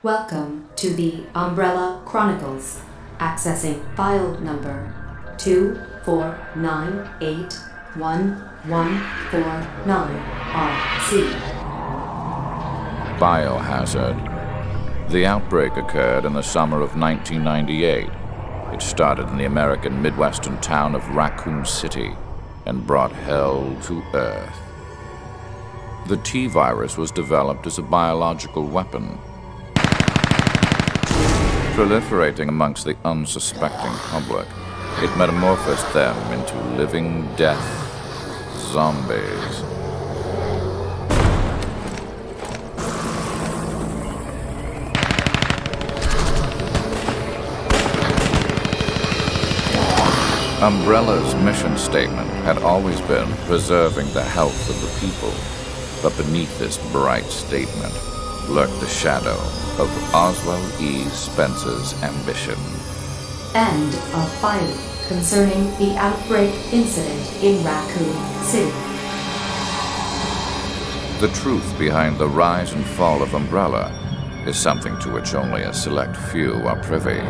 Welcome to the Umbrella Chronicles. Accessing file number 249811149RC. Biohazard. The outbreak occurred in the summer of 1998. It started in the American Midwestern town of Raccoon City and brought hell to Earth. The T-virus was developed as a biological weapon, proliferating amongst the unsuspecting public. It metamorphosed them into living death zombies. Umbrella's mission statement had always been preserving the health of the people, but beneath this bright statement lurked the shadow of Oswald E. Spencer's ambition. End of file concerning the outbreak incident in Raccoon City. The truth behind the rise and fall of Umbrella is something to which only a select few are privy.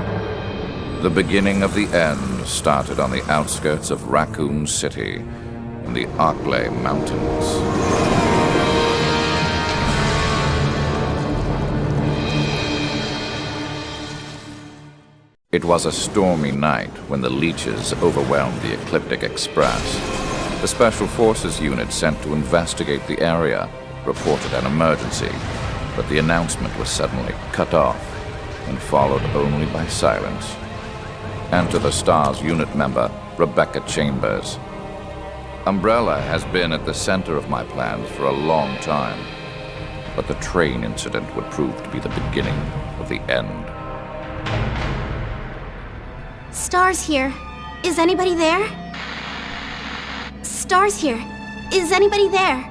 The beginning of the end started on the outskirts of Raccoon City in the Arklay Mountains. It was a stormy night when the leeches overwhelmed the Ecliptic Express. The Special Forces unit sent to investigate the area reported an emergency, but the announcement was suddenly cut off and followed only by silence. Enter the STARS unit member, Rebecca Chambers. Umbrella has been at the center of my plans for a long time, but the train incident would prove to be the beginning of the end. STARS here. Is anybody there? STARS here. Is anybody there?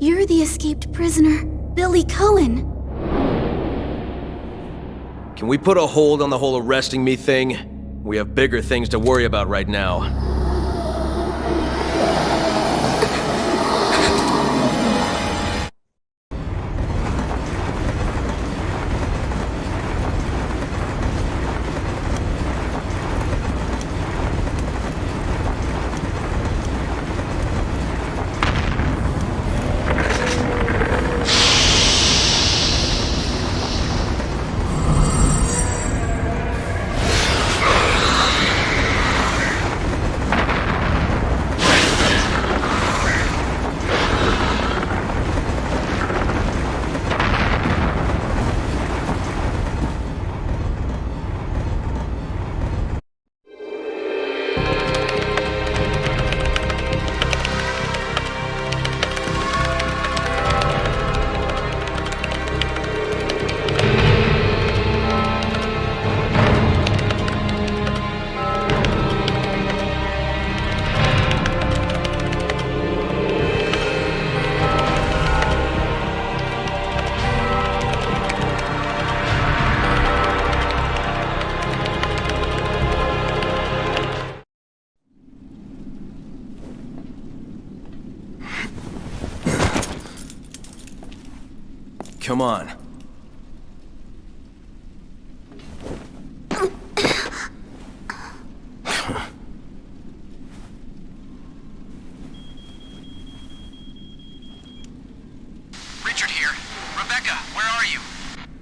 You're the escaped prisoner, Billy Cohen. Can we put a hold on the whole arresting me thing? We have bigger things to worry about right now. Come on. Richard here. Rebecca, where are you?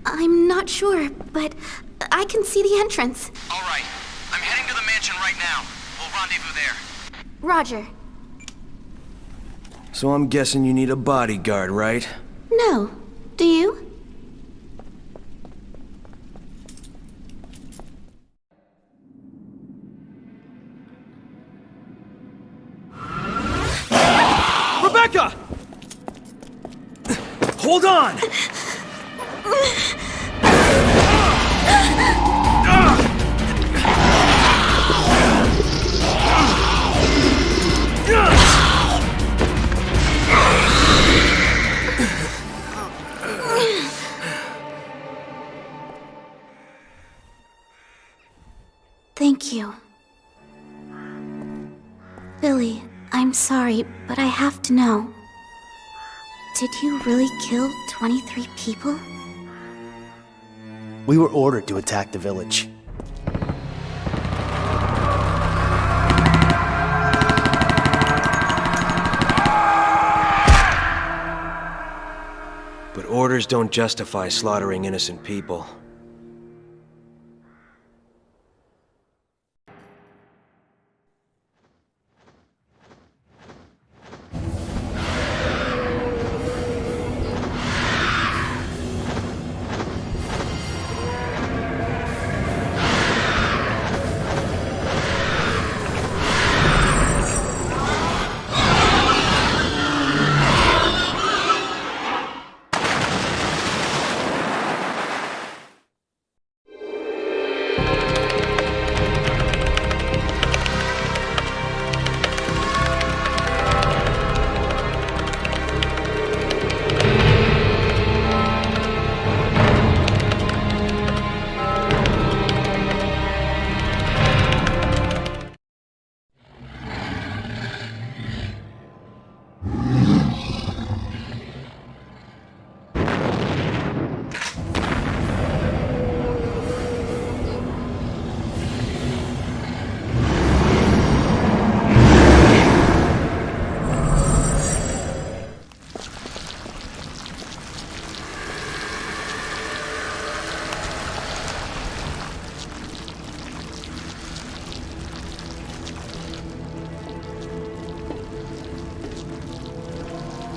I'm not sure, but I can see the entrance. All right. I'm heading to the mansion right now. We'll rendezvous there. Roger. So I'm guessing you need a bodyguard, right? No. Do you? Hold on! Thank you. Billy, I'm sorry, but I have to know. Did you really kill 23 people? We were ordered to attack the village. But orders don't justify slaughtering innocent people.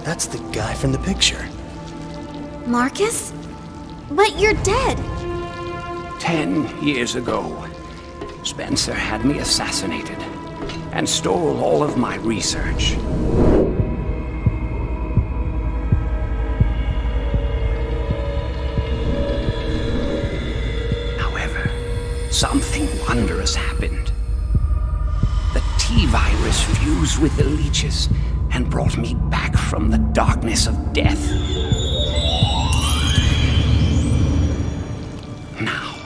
That's the guy from the picture. Marcus? But you're dead! 10 years ago, Spencer had me assassinated and stole all of my research. However, something wondrous happened. The T-virus fused with the leeches and brought me back from the darkness of death. Now,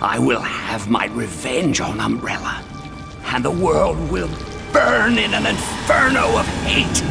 I will have my revenge on Umbrella, and the world will burn in an inferno of hate.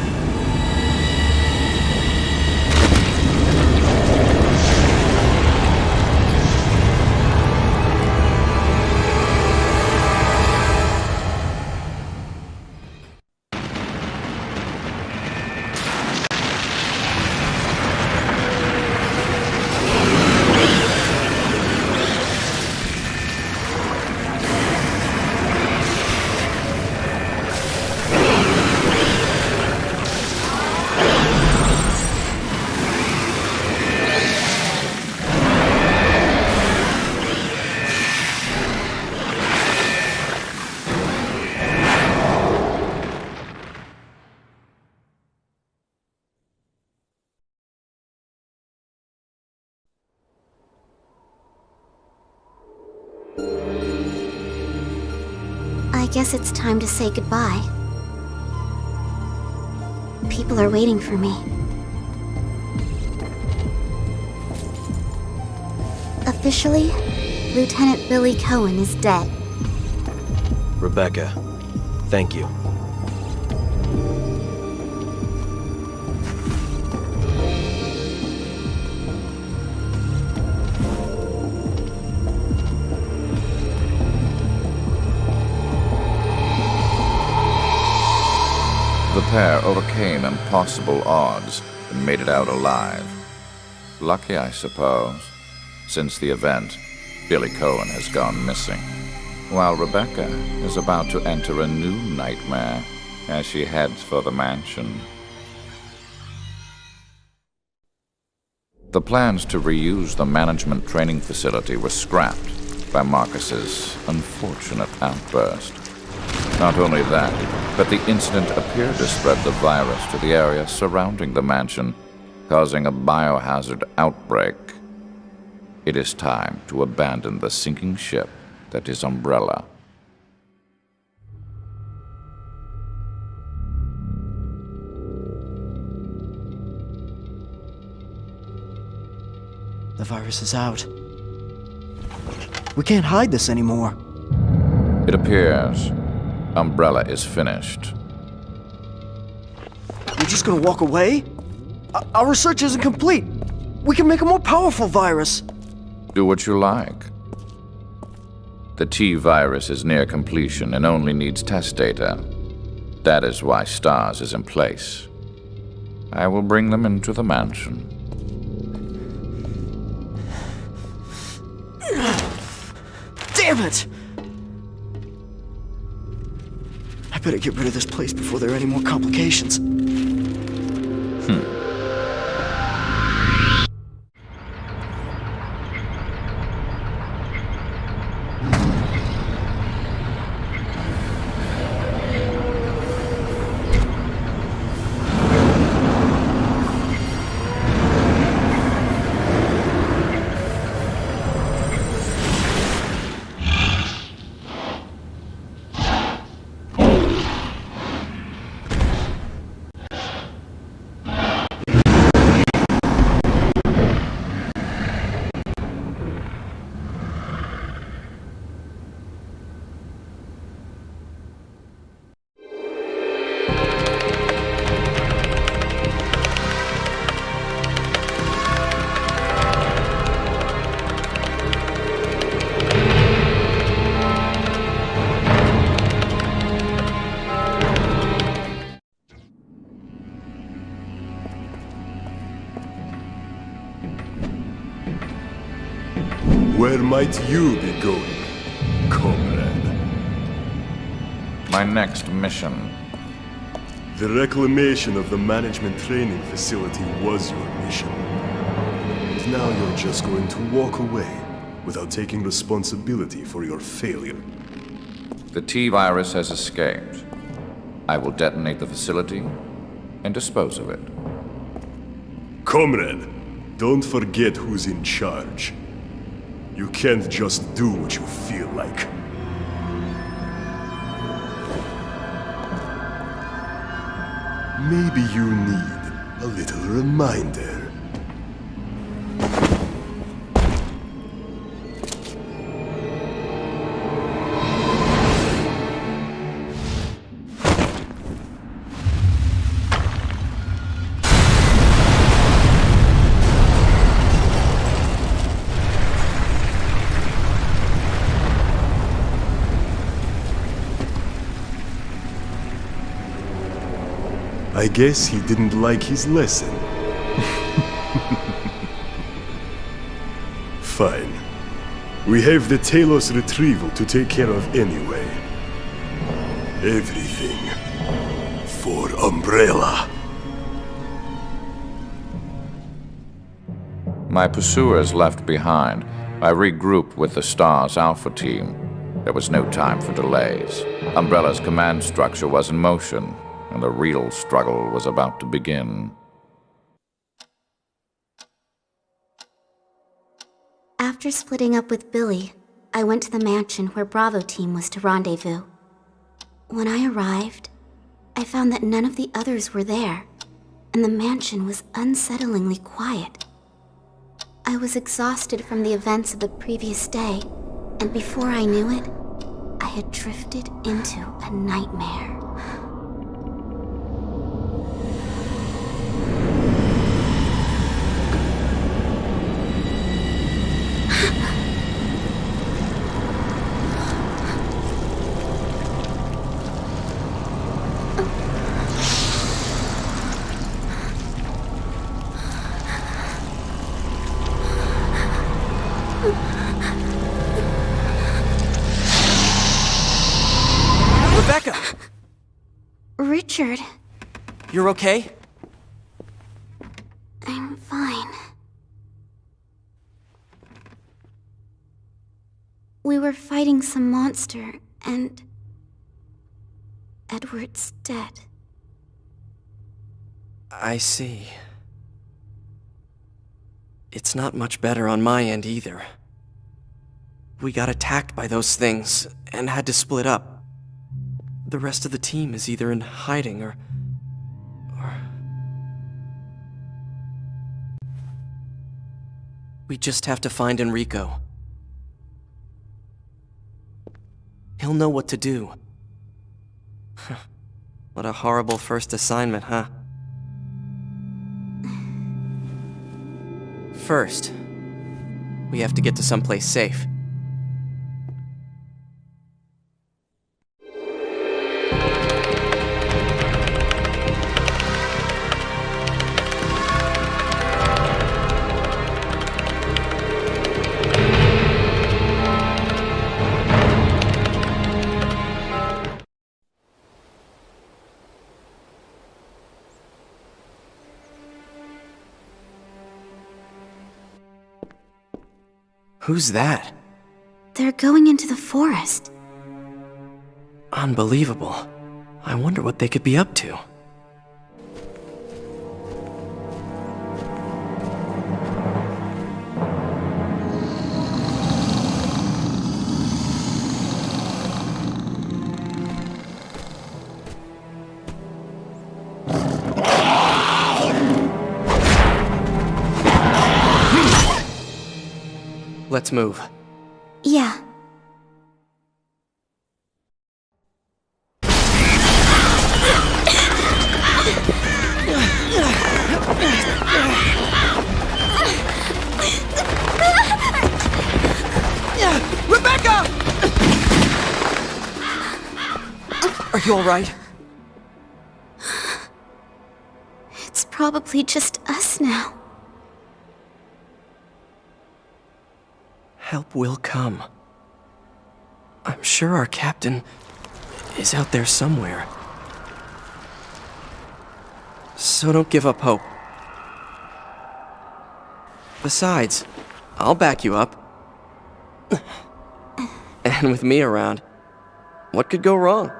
I guess it's time to say goodbye. People are waiting for me. Officially, Lieutenant Billy Cohen is dead. Rebecca, thank you. The pair overcame impossible odds and made it out alive. Lucky, I suppose. Since the event, Billy Cohen has gone missing, while Rebecca is about to enter a new nightmare as she heads for the mansion. The plans to reuse the management training facility were scrapped by Marcus's unfortunate outburst. Not only that, but the incident appeared to spread the virus to the area surrounding the mansion, causing a biohazard outbreak. It is time to abandon the sinking ship that is Umbrella. The virus is out. We can't hide this anymore. It appears Umbrella is finished. You're just gonna walk away? Our research isn't complete. We can make a more powerful virus. Do what you like. The T-virus is near completion and only needs test data. That is why STARS is in place. I will bring them into the mansion. Damn it! I better get rid of this place before there are any more complications. Where might you be going, comrade? My next mission. The reclamation of the management training facility was your mission. And now you're just going to walk away without taking responsibility for your failure. The T-virus has escaped. I will detonate the facility and dispose of it. Comrade, don't forget who's in charge. You can't just do what you feel like. Maybe you need a little reminder. I guess he didn't like his lesson. Fine. We have the Talos retrieval to take care of anyway. Everything for Umbrella. My pursuers left behind. I regrouped with the STARS Alpha team. There was no time for delays. Umbrella's command structure was in motion, and the real struggle was about to begin. After splitting up with Billy, I went to the mansion where Bravo team was to rendezvous. When I arrived, I found that none of the others were there, and the mansion was unsettlingly quiet. I was exhausted from the events of the previous day, and before I knew it, I had drifted into a nightmare. Rebecca! Richard, You're okay? I'm fine. We were fighting some monster, and Edward's dead. I see. It's not much better on my end either. We got attacked by those things and had to split up. The rest of the team is either in hiding or... We just have to find Enrico. He'll know what to do. What a horrible first assignment, huh? First, we have to get to someplace safe. Who's that? They're going into the forest. Unbelievable. I wonder what they could be up to. Let's move. Yeah. Rebecca! Are you all right? It's probably just us now. Help will come. I'm sure our captain is out there somewhere. So don't give up hope. Besides, I'll back you up. And with me around, what could go wrong?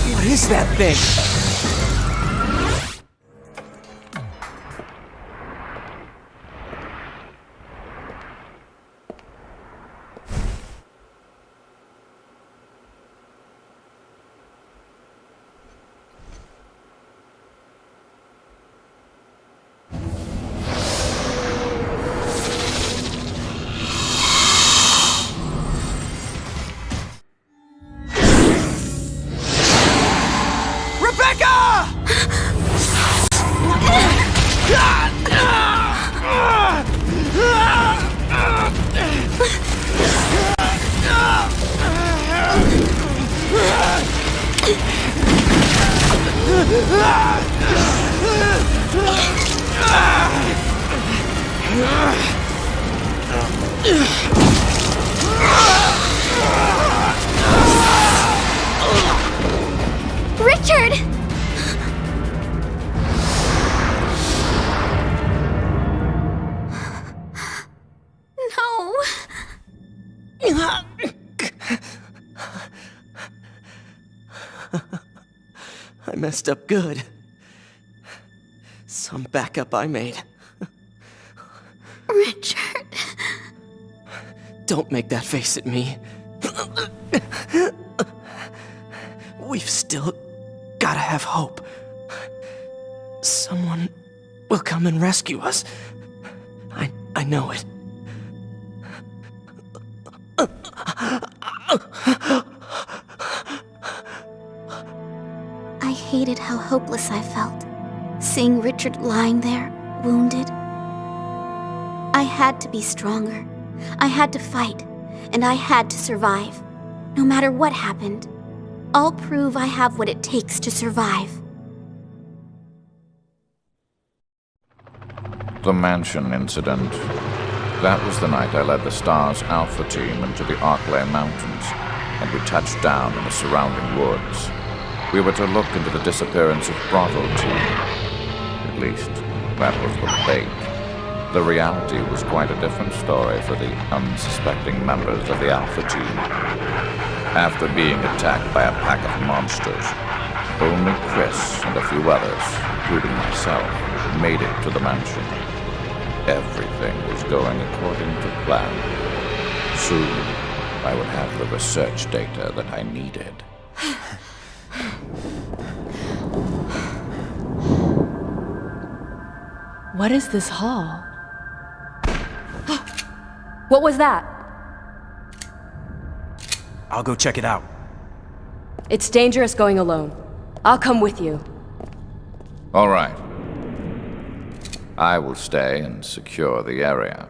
What is that thing? Richard! No. I messed up good. Some backup I made. Richard. Don't make that face at me. We've still gotta have hope. Someone will come and rescue us. I know it. I hated how hopeless I felt, seeing Richard lying there, wounded. I had to be stronger. I had to fight, and I had to survive. No matter what happened, I'll prove I have what it takes to survive. The mansion incident. That was the night I led the STARS Alpha team into the Arklay Mountains, and we touched down in the surrounding woods. We were to look into the disappearance of Bravo team. At least, that was the bait. The reality was quite a different story for the unsuspecting members of the Alpha team. After being attacked by a pack of monsters, only Chris and a few others, including myself, made it to the mansion. Everything was going according to plan. Soon, I would have the research data that I needed. What is this hall? What was that? I'll go check it out. It's dangerous going alone. I'll come with you. All right. I will stay and secure the area.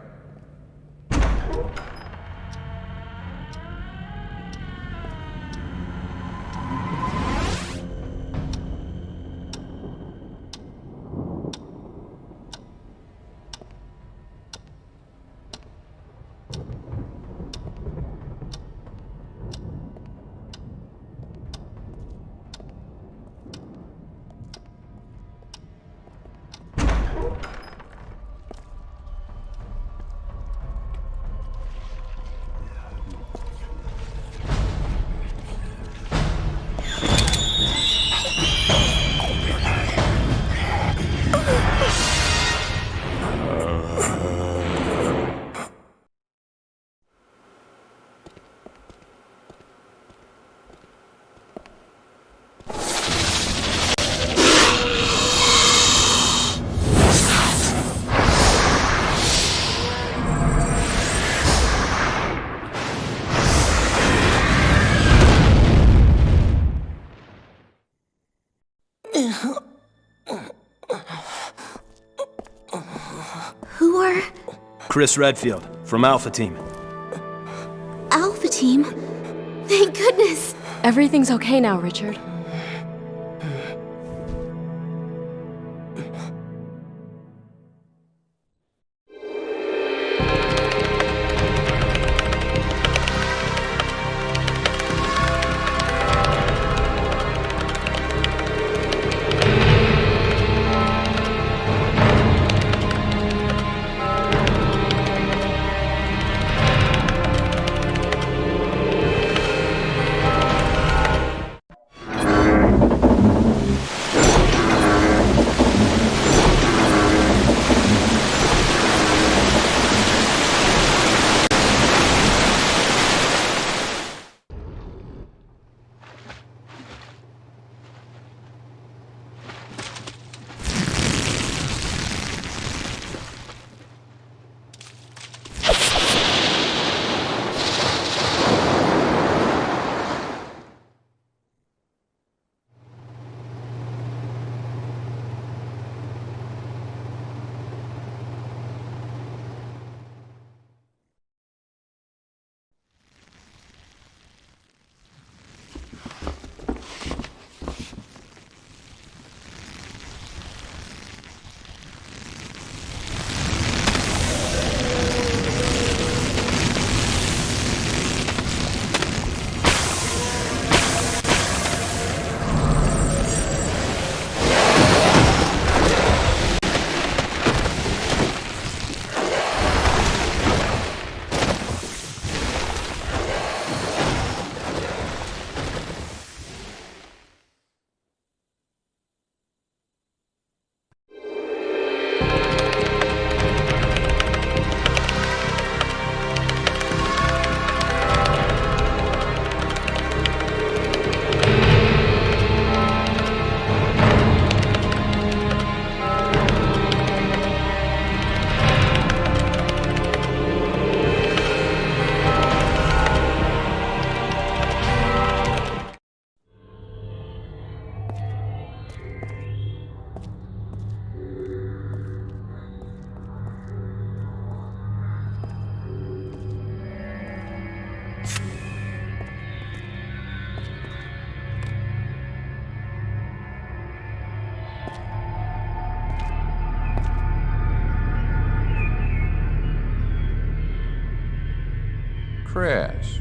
Who are Chris Redfield, from Alpha Team. Alpha Team? Thank goodness! Everything's okay now, Richard. Chris,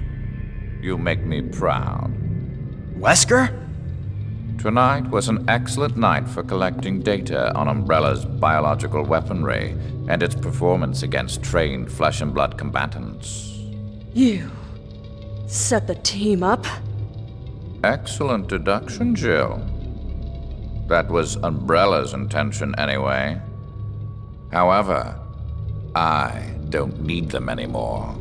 you make me proud. Wesker? Tonight was an excellent night for collecting data on Umbrella's biological weaponry and its performance against trained flesh and blood combatants. You set the team up? Excellent deduction, Jill. That was Umbrella's intention anyway. However, I don't need them anymore.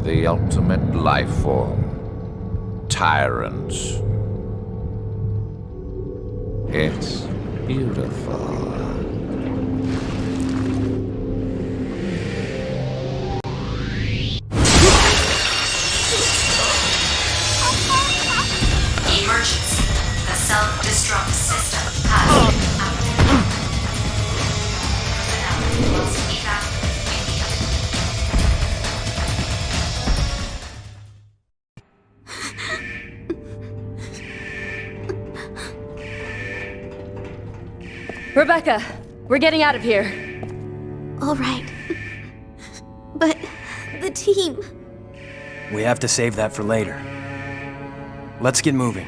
The ultimate life form. Tyrants. It's beautiful. Emergency. The self-destruct system has been activated. Personnel must evacuate immediately. Rebecca, we're getting out of here. All right. But the team... We have to save that for later. Let's get moving.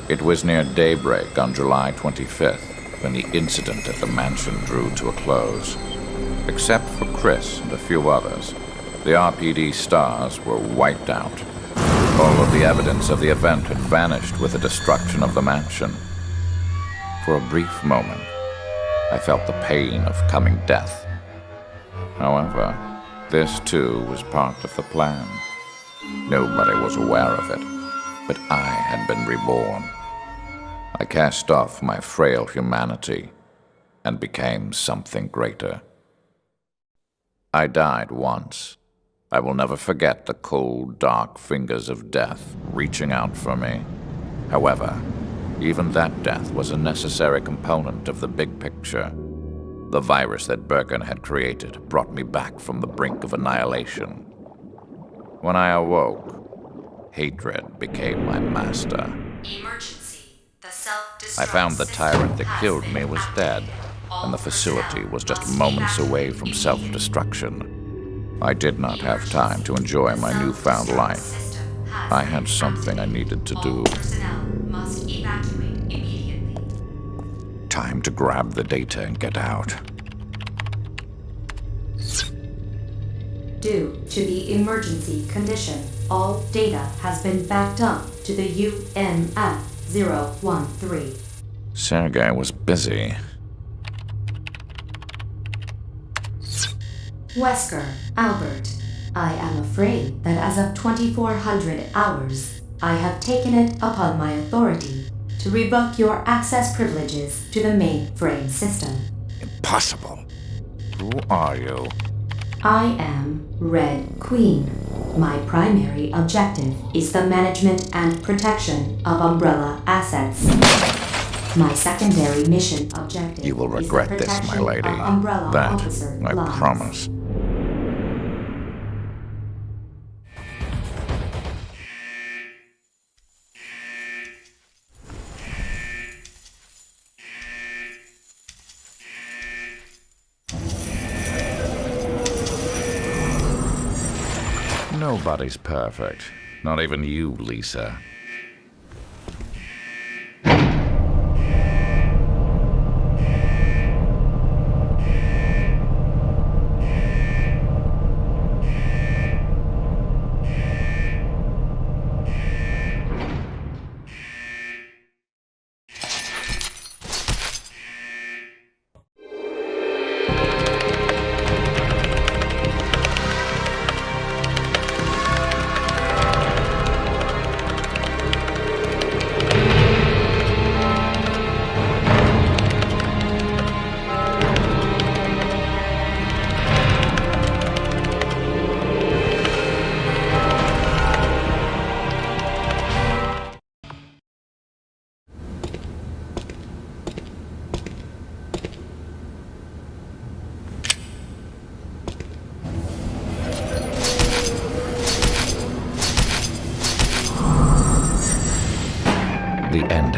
It was near daybreak on July 25th when the incident at the mansion drew to a close. Except for Chris and a few others, the RPD stars were wiped out. All of the evidence of the event had vanished with the destruction of the mansion. For a brief moment, I felt the pain of coming death. However, this too was part of the plan. Nobody was aware of it, but I had been reborn. I cast off my frail humanity and became something greater. I died once. I will never forget the cold, dark fingers of death reaching out for me. However, even that death was a necessary component of the big picture. The virus that Birkin had created brought me back from the brink of annihilation. When I awoke, hatred became my master. Emergency. The self-destruct I found the system tyrant that has killed been me was activated. dead, All and the facility personnel was just must moments evacuate away from immediately. self-destruction. I did not have time to enjoy my newfound life. I had something I needed to do. All personnel must evacuate immediately. Time to grab the data and get out. Due to the emergency condition, all data has been backed up to the UNF-013. Sergei was busy. Wesker, Albert, I am afraid that as of 2400 hours, I have taken it upon my authority to revoke your access privileges to the mainframe system. Impossible. Who are you? I am Red Queen. My primary objective is the management and protection of Umbrella assets. My secondary mission objective You will is the regret this, my protection lady. of Umbrella That officer I lives. promise. Nobody's perfect. Not even you, Lisa.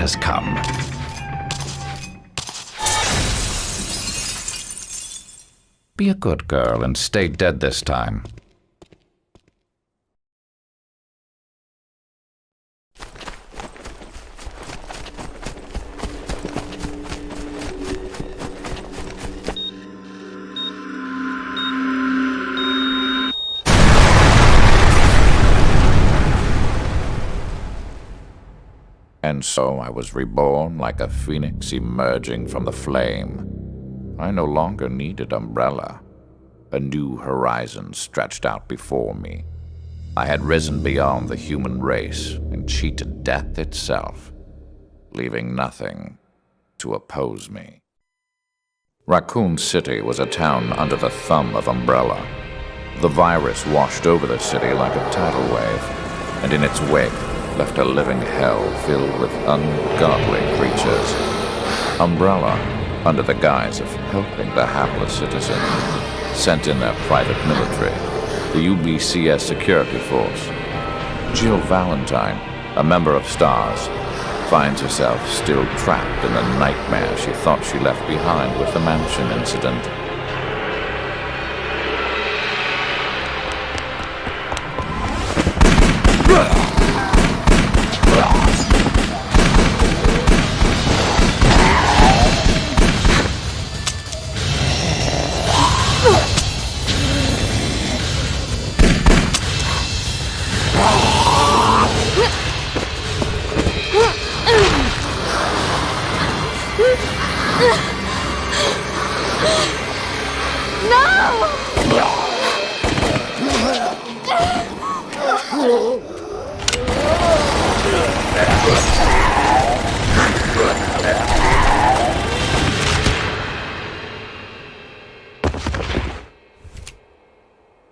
has come. Be a good girl and stay dead this time. And so I was reborn like a phoenix emerging from the flame. I no longer needed Umbrella. A new horizon stretched out before me. I had risen beyond the human race and cheated death itself, leaving nothing to oppose me. Raccoon City was a town under the thumb of Umbrella. The virus washed over the city like a tidal wave, and in its wake left a living hell filled with ungodly creatures. Umbrella, under the guise of helping the hapless citizen, sent in their private military, the UBCS security force. Jill Valentine, a member of STARS, finds herself still trapped in the nightmare she thought she left behind with the mansion incident.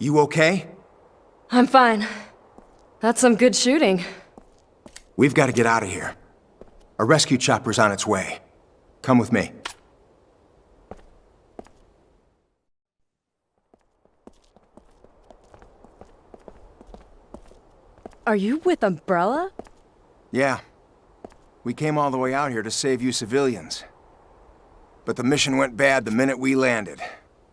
You okay? I'm fine. That's some good shooting. We've got to get out of here. A rescue chopper's on its way. Come with me. Are you with Umbrella? Yeah. We came all the way out here to save you civilians. But the mission went bad the minute we landed.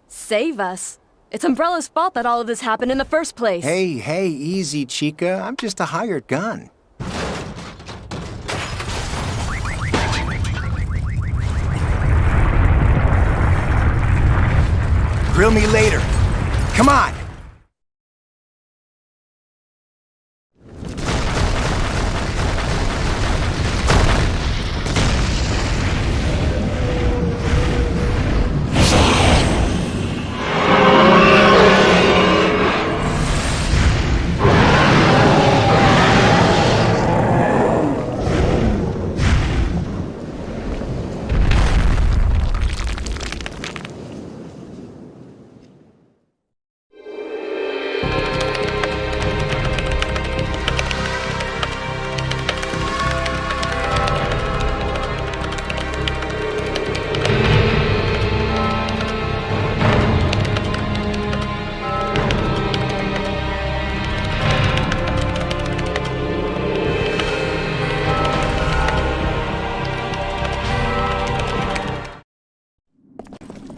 Save us? It's Umbrella's fault that all of this happened in the first place. Hey, easy, Chica. I'm just a hired gun. Grill me later. Come on!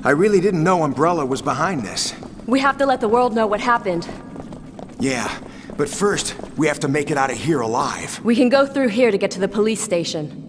I really didn't know Umbrella was behind this. We have to let the world know what happened. Yeah, but first, we have to make it out of here alive. We can go through here to get to the police station.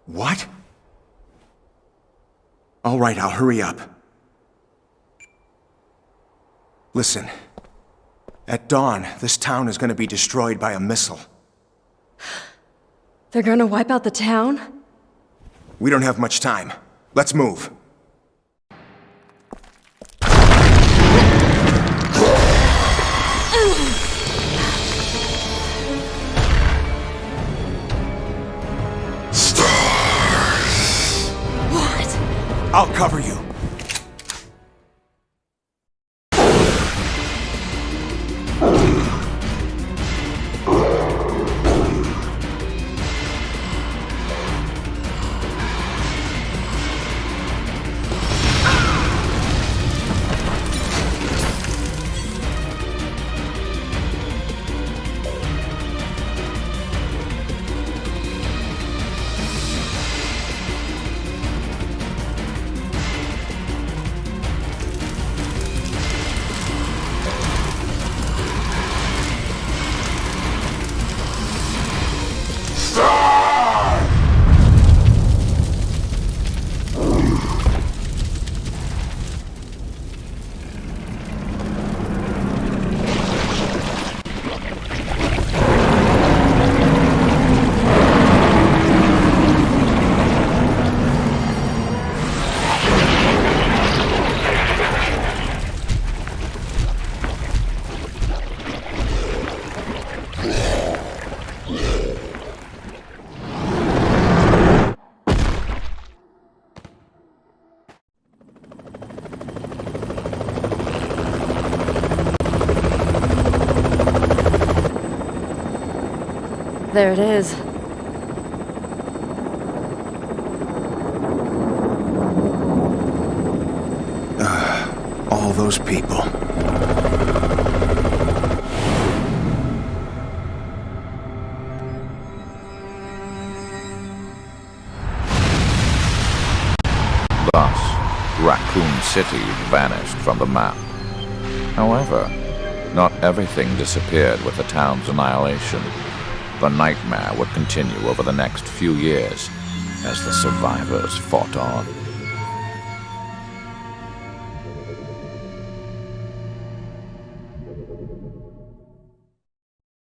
What? All right, I'll hurry up. Listen. At dawn, this town is gonna be destroyed by a missile. They're gonna wipe out the town? We don't have much time. Let's move. Stars! There it is. All those people. Thus, Raccoon City vanished from the map. However, not everything disappeared with the town's annihilation. The nightmare would continue over the next few years as the survivors fought on.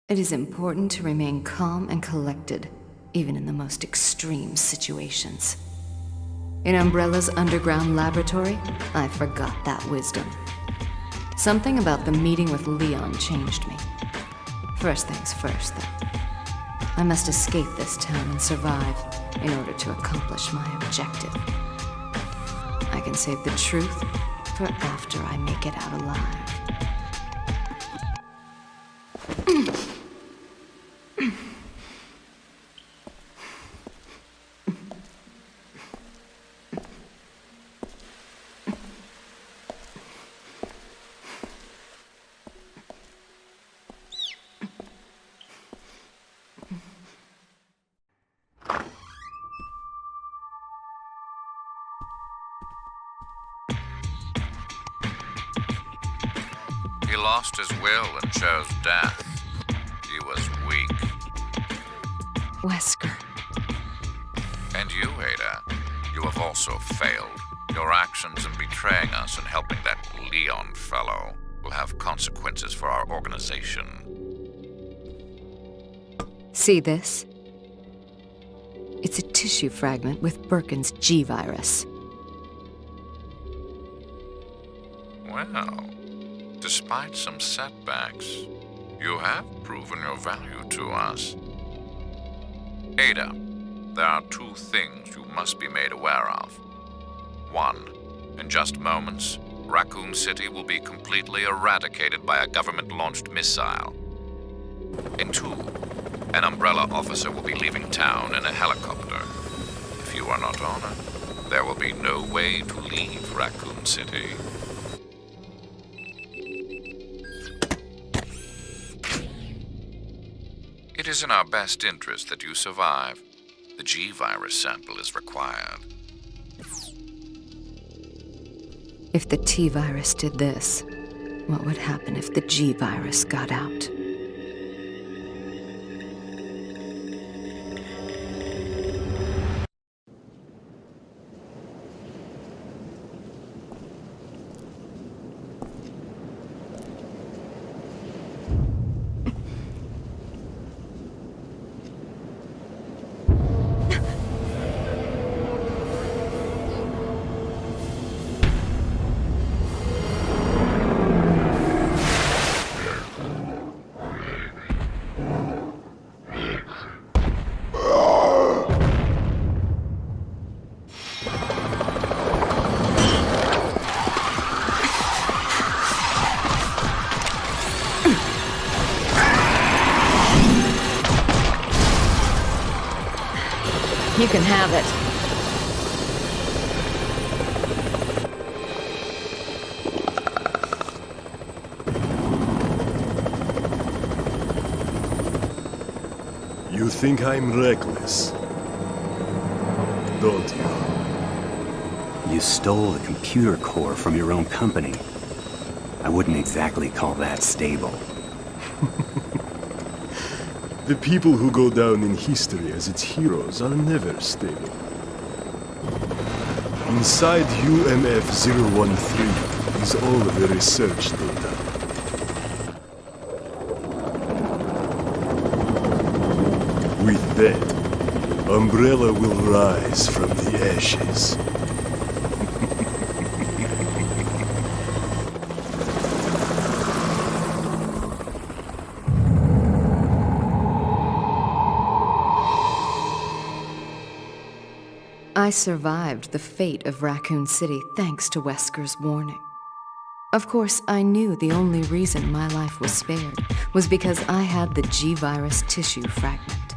It is important to remain calm and collected, even in the most extreme situations. In Umbrella's underground laboratory, I forgot that wisdom. Something about the meeting with Leon changed me. First things first, though. I must escape this town and survive in order to accomplish my objective. I can save the truth for after I make it out alive. He lost his will and chose death. He was weak. Wesker. And you, Ada, you have also failed. Your actions in betraying us and helping that Leon fellow will have consequences for our organization. See this? It's a tissue fragment with Birkin's G-virus. Well, despite some setbacks, you have proven your value to us. Ada, there are two things you must be made aware of. One, in just moments, Raccoon City will be completely eradicated by a government-launched missile. And two, an Umbrella officer will be leaving town in a helicopter. If you are not honored, there will be no way to leave Raccoon City. It is in our best interest that you survive. The G-virus sample is required. If the T-virus did this, what would happen if the G-virus got out? You can have it. You think I'm reckless, don't you? You stole a computer core from your own company. I wouldn't exactly call that stable. The people who go down in history as its heroes are never stable. Inside UMF-013 is all of the research data. With that, Umbrella will rise from the ashes. I survived the fate of Raccoon City thanks to Wesker's warning. Of course, I knew the only reason my life was spared was because I had the G-virus tissue fragment.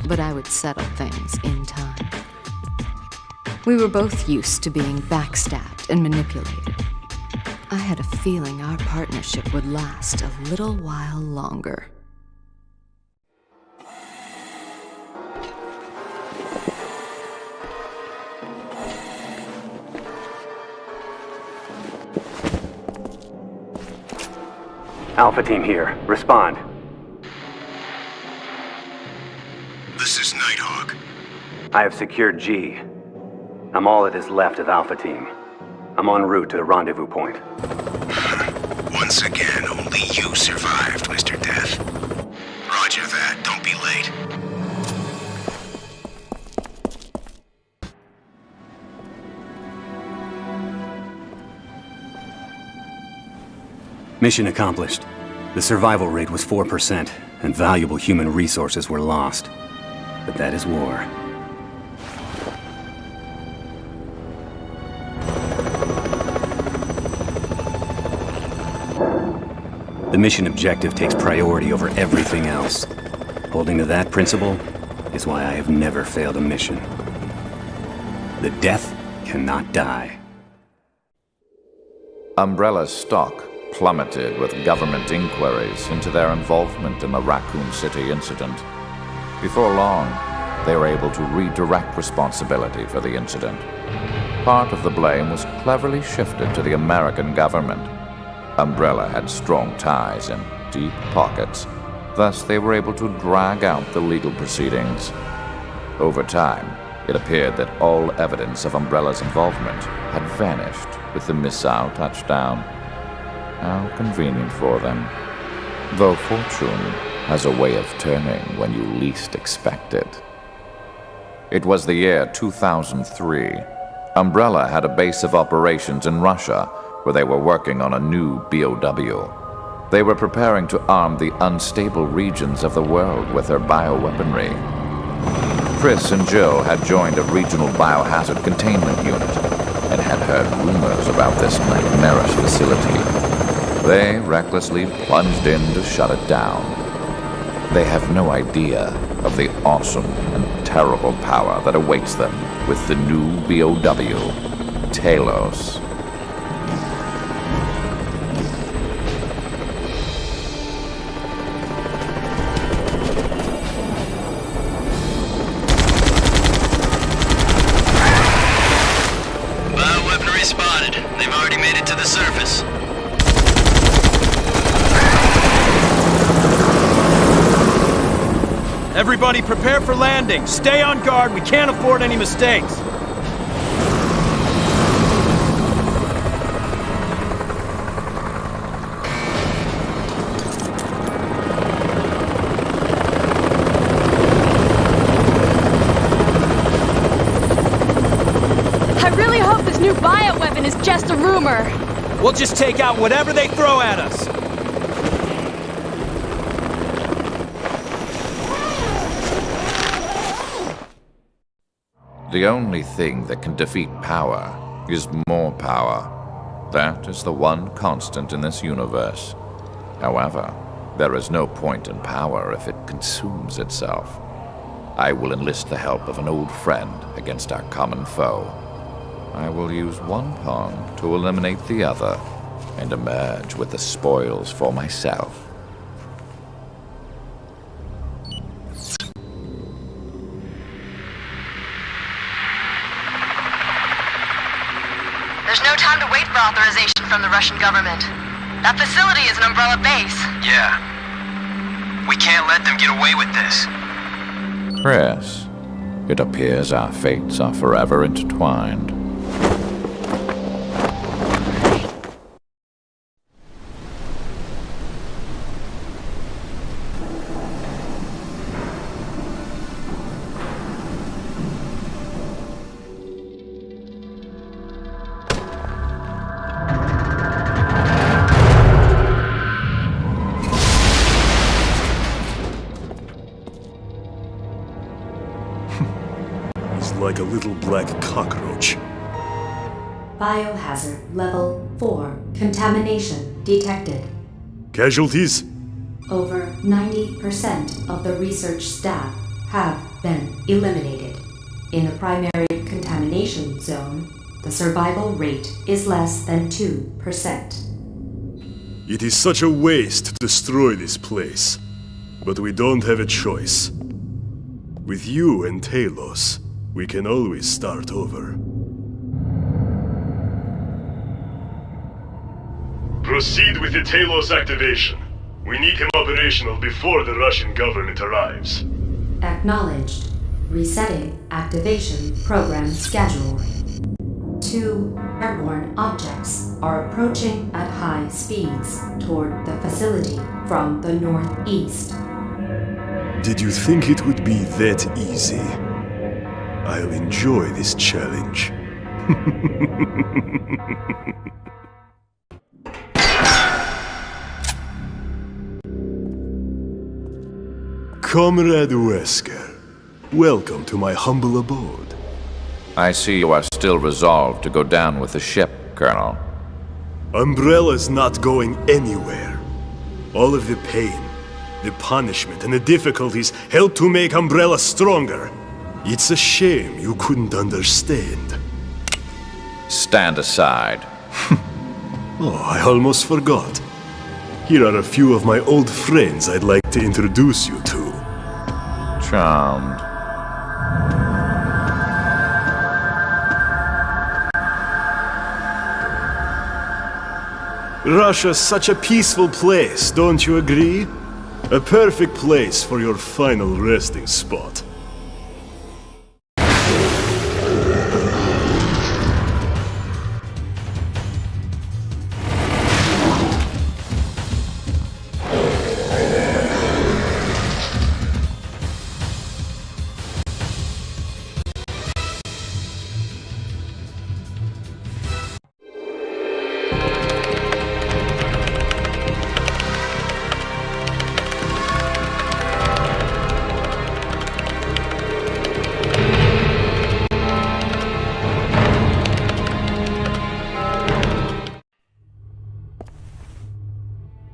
but I would settle things in time. We were both used to being backstabbed and manipulated. I had a feeling our partnership would last a little while longer. Alpha Team here. Respond. This is Nighthawk. I have secured G. I'm all that is left of Alpha Team. I'm en route to the rendezvous point. Once again, only you survived, Mr. Death. Roger that. Don't be late. Mission accomplished. The survival rate was 4%, and valuable human resources were lost. But that is war. The mission objective takes priority over everything else. Holding to that principle is why I have never failed a mission. The Death cannot die. Umbrella's stock plummeted with government inquiries into their involvement in the Raccoon City incident. Before long, they were able to redirect responsibility for the incident. Part of the blame was cleverly shifted to the American government. Umbrella had strong ties and deep pockets, thus they were able to drag out the legal proceedings. Over time, it appeared that all evidence of Umbrella's involvement had vanished with the missile touchdown. How convenient for them. Though fortune has a way of turning when you least expect it. It was the year 2003. Umbrella had a base of operations in Russia where they were working on a new BOW. They were preparing to arm the unstable regions of the world with their bioweaponry. Chris and Jill had joined a regional biohazard containment unit and had heard rumors about this nightmarish facility. They recklessly plunged in to shut it down. They have no idea of the awesome and terrible power that awaits them with the new BOW, Talos. Bioweaponry spotted. They've already made it to the surface. Everybody prepare for landing. Stay on guard. We can't afford any mistakes. I really hope this new bioweapon is just a rumor. We'll just take out whatever they throw at us. The only thing that can defeat power is more power. That is the one constant in this universe. However, there is no point in power if it consumes itself. I will enlist the help of an old friend against our common foe. I will use one pawn to eliminate the other and emerge with the spoils for myself. There's no time to wait for authorization from the Russian government. That facility is an Umbrella base. Yeah. We can't let them get away with this. Chris, it appears our fates are forever intertwined. Like a little black cockroach. Biohazard level 4. Contamination detected. Casualties? Over 90% of the research staff have been eliminated. In the primary contamination zone, the survival rate is less than 2%. It is such a waste to destroy this place, but we don't have a choice. With you and Talos, we can always start over. Proceed with the Talos activation. We need him operational before the Russian government arrives. Acknowledged. Resetting activation program schedule. 2 airborne objects are approaching at high speeds toward the facility from the northeast. Did you think it would be that easy? I'll enjoy this challenge. Comrade Wesker, welcome to my humble abode. I see you are still resolved to go down with the ship, Colonel. Umbrella's not going anywhere. All of the pain, the punishment, and the difficulties help to make Umbrella stronger. It's a shame you couldn't understand. Stand aside. Oh, I almost forgot. Here are a few of my old friends I'd like to introduce you to. Charmed. Russia's such a peaceful place, don't you agree? A perfect place for your final resting spot.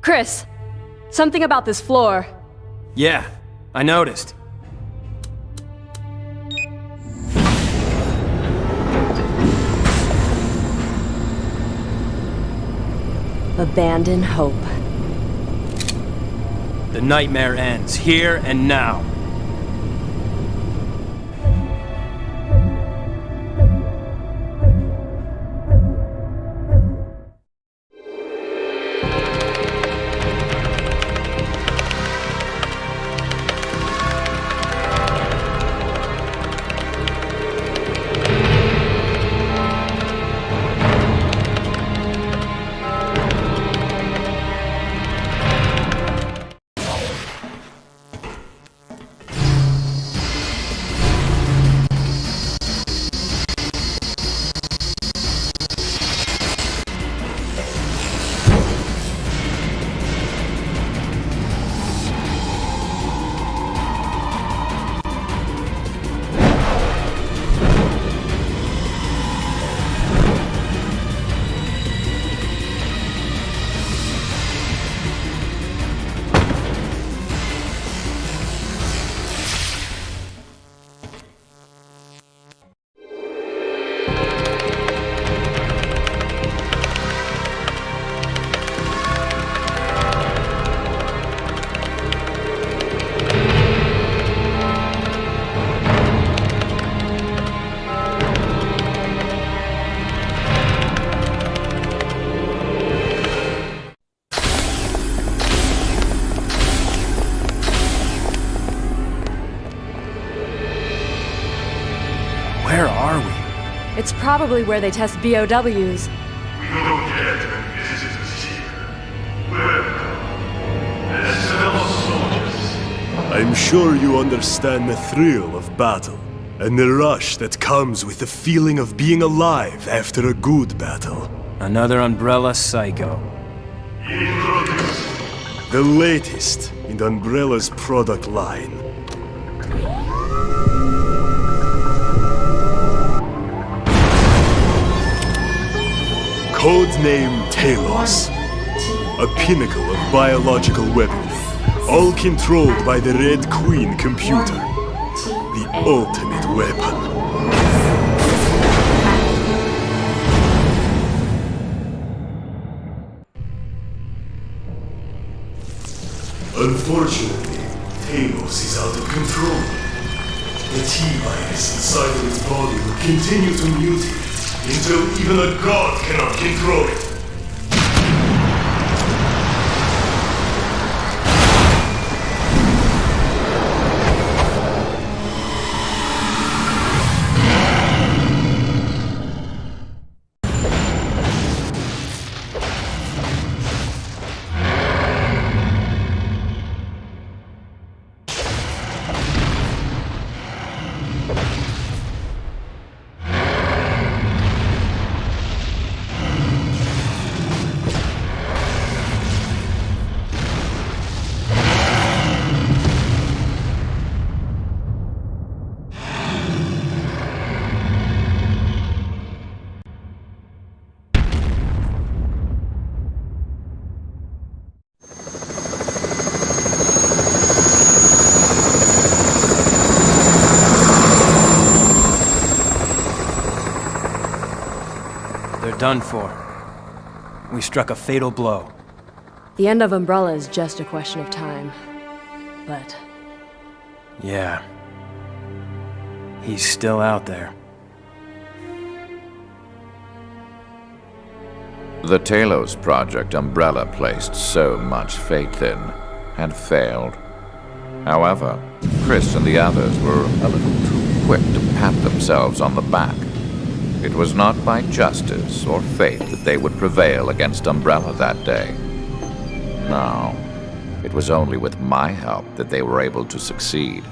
Chris, something about this floor. Yeah, I noticed. Abandon hope. The nightmare ends here and now. Where are we? It's probably where they test BOWs. We don't get many visitors here. Welcome. As fellow soldiers. I'm sure you understand the thrill of battle, and the rush that comes with the feeling of being alive after a good battle. Another Umbrella Psycho. Introduce the latest in Umbrella's product line. Codename Talos. A pinnacle of biological weapons, all controlled by the Red Queen computer. The ultimate weapon. Unfortunately, Talos is out of control. The T-virus inside of its body will continue to mutate until even a god cannot control it. Done for. We struck a fatal blow. The end of Umbrella is just a question of time. But... yeah. He's still out there. The Talos project Umbrella placed so much faith in had failed. However, Chris and the others were a little too quick to pat themselves on the back. It was not by justice or fate that they would prevail against Umbrella that day. No, it was only with my help that they were able to succeed.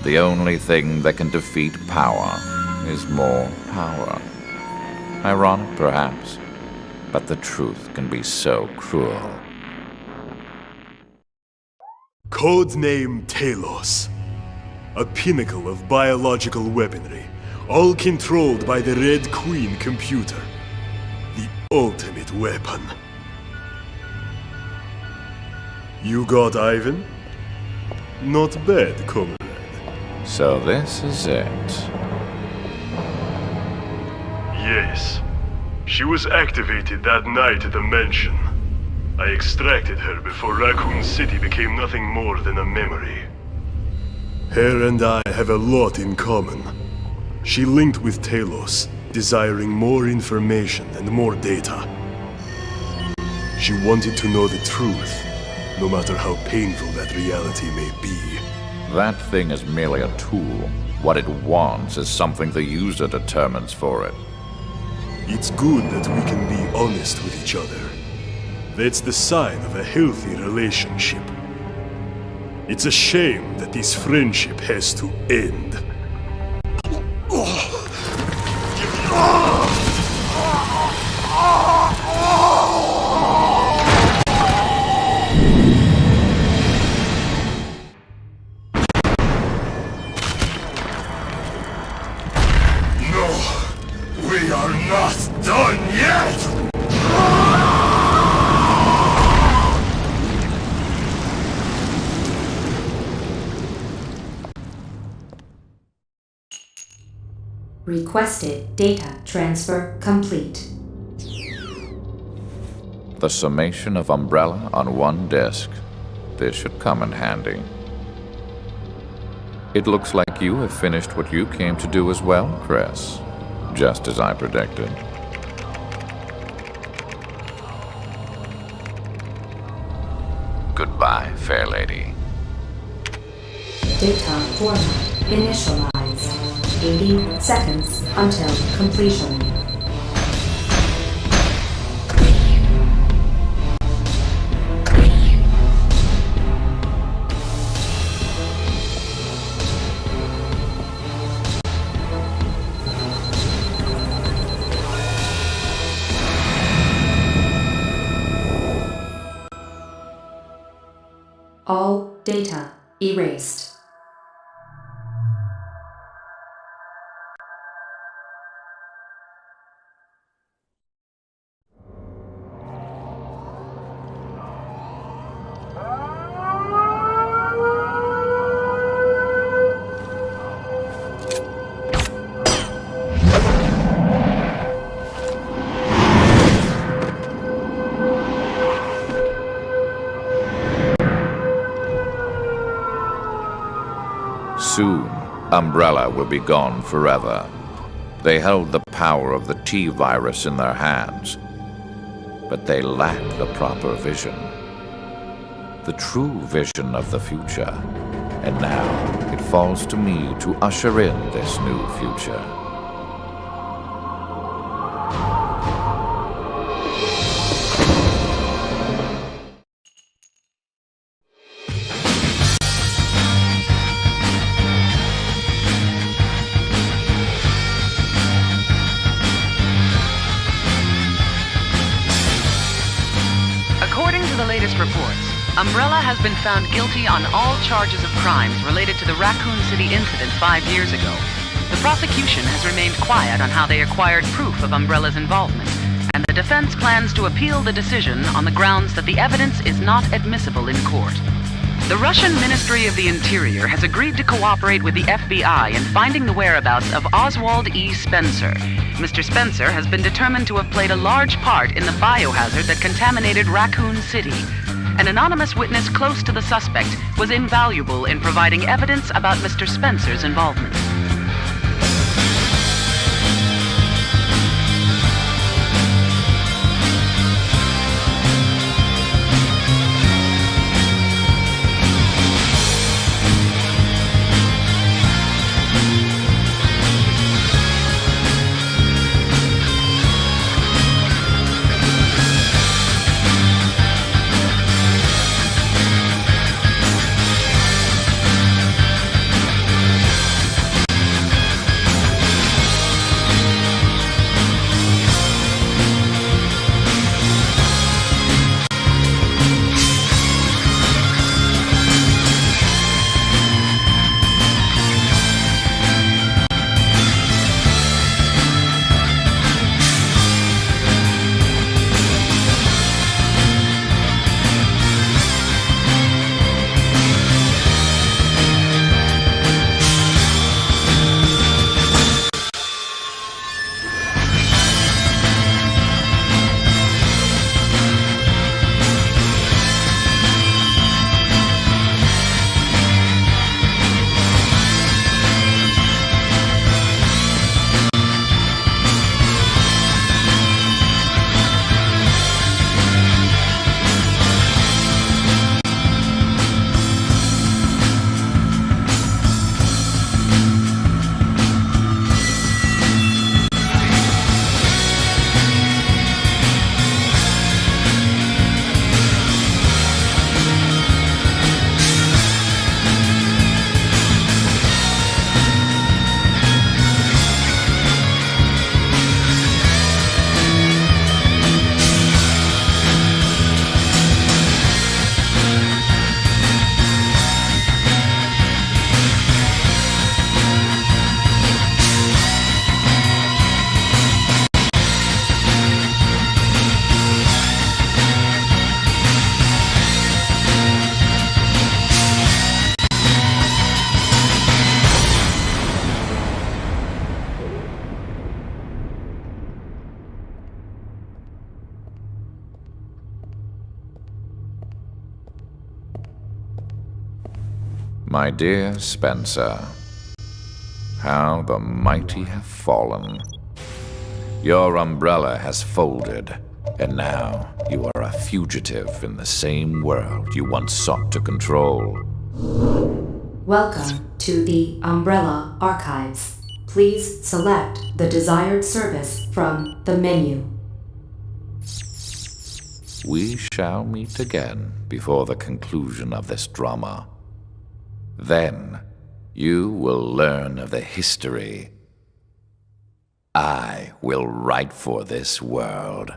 The only thing that can defeat power is more power. Ironic, perhaps, but the truth can be so cruel. Codename Talos. A pinnacle of biological weaponry. All controlled by the Red Queen computer. The ultimate weapon. You got Ivan? Not bad, comrade. So this is it. Yes. She was activated that night at the mansion. I extracted her before Raccoon City became nothing more than a memory. Her and I have a lot in common. She linked with Talos, desiring more information and more data. She wanted to know the truth, no matter how painful that reality may be. That thing is merely a tool. What it wants is something the user determines for it. It's good that we can be honest with each other. That's the sign of a healthy relationship. It's a shame that this friendship has to end. We are not done yet! Requested data transfer complete. The summation of Umbrella on one disk. This should come in handy. It looks like you have finished what you came to do as well, Chris. Just as I predicted. Goodbye, fair lady. Data format initialized. 80 seconds until completion. All data erased. Soon, Umbrella will be gone forever. They held the power of the T-virus in their hands, but they lack the proper vision. The true vision of the future. And now, it falls to me to usher in this new future. According to the latest reports, Umbrella has been found guilty on all charges of crimes related to the Raccoon City incident 5 years ago. The prosecution has remained quiet on how they acquired proof of Umbrella's involvement, and the defense plans to appeal the decision on the grounds that the evidence is not admissible in court. The Russian Ministry of the Interior has agreed to cooperate with the FBI in finding the whereabouts of Oswald E. Spencer. Mr. Spencer has been determined to have played a large part in the biohazard that contaminated Raccoon City. An anonymous witness close to the suspect was invaluable in providing evidence about Mr. Spencer's involvement. My dear Spencer, how the mighty have fallen. Your umbrella has folded, and now you are a fugitive in the same world you once sought to control. Welcome to the Umbrella Archives. Please select the desired service from the menu. We shall meet again before the conclusion of this drama. Then, you will learn of the history I will write for this world.